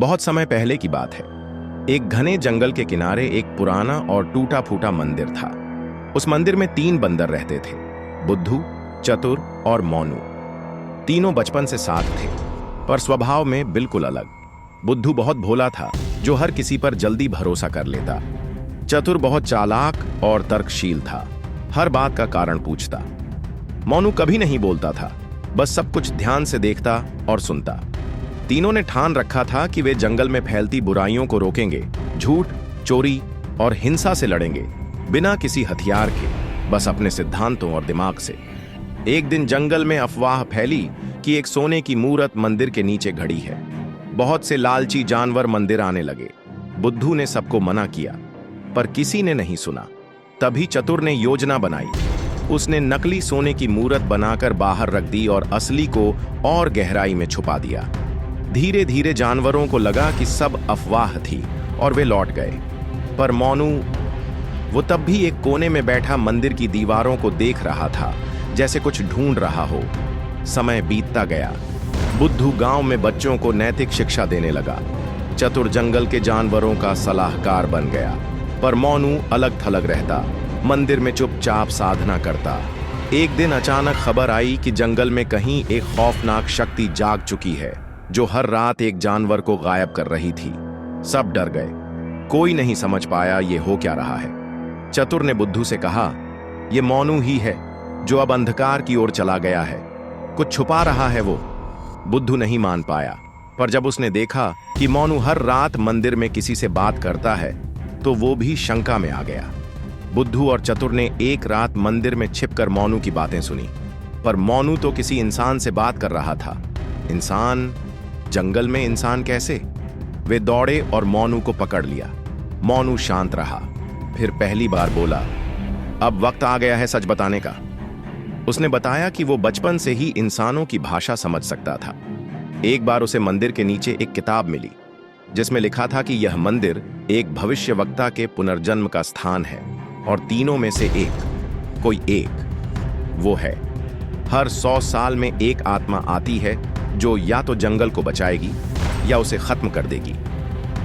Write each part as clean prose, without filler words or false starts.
बहुत समय पहले की बात है। एक घने जंगल के किनारे एक पुराना और टूटा फूटा मंदिर था। उस मंदिर में 3 बंदर रहते थे, बुद्धू, चतुर और मोनू। तीनों बचपन से साथ थे, पर स्वभाव में बिल्कुल अलग। बुद्धू बहुत भोला था, जो हर किसी पर जल्दी भरोसा कर लेता। चतुर बहुत चालाक और तर्कशील था, हर बात का कारण पूछता। मोनू कभी नहीं बोलता था, बस सब कुछ ध्यान से देखता और सुनता। तीनों ने ठान रखा था कि वे जंगल में फैलती बुराइयों को रोकेंगे, झूठ, चोरी और हिंसा से लड़ेंगे, बिना किसी हथियार के, बस अपने सिद्धांतों और दिमाग से। एक दिन जंगल में अफवाह फैली कि एक सोने की मूरत मंदिर के नीचे खड़ी है। बहुत से लालची जानवर मंदिर आने लगे। बुद्धू ने सबको मना किया, पर किसी ने नहीं सुना। तभी चतुर ने योजना बनाई। उसने नकली सोने की मूरत बनाकर बाहर रख दी और असली को और गहराई में छुपा दिया। धीरे धीरे जानवरों को लगा कि सब अफवाह थी और वे लौट गए। पर मोनू, वो तब भी एक कोने में बैठा मंदिर की दीवारों को देख रहा था, जैसे कुछ ढूंढ रहा हो। समय बीतता गया। बुद्धू गांव में बच्चों को नैतिक शिक्षा देने लगा। चतुर जंगल के जानवरों का सलाहकार बन गया, पर मोनू अलग थलग रहता, मंदिर में चुपचाप साधना करता। एक दिन अचानक खबर आई कि जंगल में कहीं एक खौफनाक शक्ति जाग चुकी है, जो हर रात एक जानवर को गायब कर रही थी। सब डर गए। कोई नहीं समझ पाया ये हो क्या रहा है। चतुर ने बुद्धू से कहा, ये मोनू ही है, जो अब अंधकार की ओर चला गया है। कुछ छुपा रहा है वो। बुद्धू नहीं मान पाया, पर जब उसने देखा कि मोनू हर रात मंदिर में किसी से बात करता है, तो वो भी शंका में आ गया। बुद्धू और चतुर ने एक रात मंदिर में छिपकर मोनू की बातें सुनी, पर मोनू तो किसी इंसान से बात कर रहा था। इंसान? जंगल में इंसान कैसे? वे दौड़े और मोनू को पकड़ लिया। मोनू शांत रहा, फिर पहली बार बोला, अब वक्त आ गया है सच बताने का। उसने बताया कि वो बचपन से ही इंसानों की भाषा समझ सकता था। एक बार उसे मंदिर के नीचे एक किताब मिली, जिसमें लिखा था कि यह मंदिर एक भविष्यवक्ता के पुनर्जन्म का स्थान है, और तीनों में से कोई एक वो है। हर 100 साल में एक आत्मा आती है, जो या तो जंगल को बचाएगी या उसे खत्म कर देगी।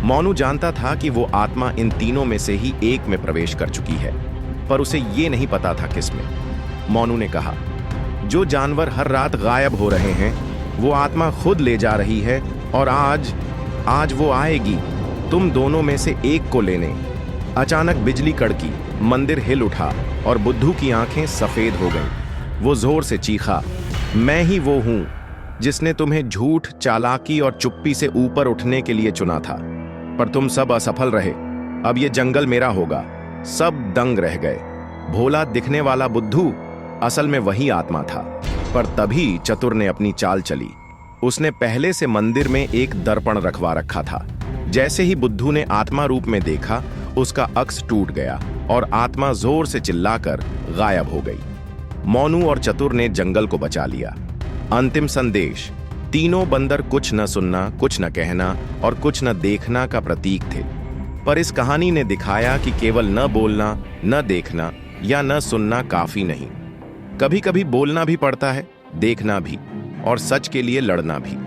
मोनू जानता था कि वो आत्मा इन तीनों में से ही एक में प्रवेश कर चुकी है, पर उसे ये नहीं पता था किस में। मोनू ने कहा, जो जानवर हर रात गायब हो रहे हैं, वो आत्मा खुद ले जा रही है, और आज वो आएगी तुम दोनों में से एक को लेने। अचानक बिजली कड़की, मंदिर हिल उठा और बुद्धू की आंखें सफेद हो गईं। वो जोर से चीखा, मैं ही वो हूं जिसने तुम्हें झूठ, चालाकी और चुप्पी से ऊपर उठने के लिए चुना था, पर तुम सब असफल रहे। अब ये जंगल मेरा होगा। सब दंग रह गए। भोला दिखने वाला बुद्धू असल में वही आत्मा था। पर तभी चतुर ने अपनी चाल चली। उसने पहले से मंदिर में एक दर्पण रखवा रखा था। जैसे ही बुद्धू ने आत्मा रूप में देखा, उसका अक्स टूट गया और आत्मा जोर से चिल्लाकर गायब हो गई। मोनू और चतुर ने जंगल को बचा लिया। अंतिम संदेश, तीनों बंदर कुछ न सुनना, कुछ न कहना और कुछ न देखना का प्रतीक थे। पर इस कहानी ने दिखाया कि केवल न बोलना, न देखना या न सुनना काफी नहीं। कभी कभी बोलना भी पड़ता है, देखना भी, और सच के लिए लड़ना भी।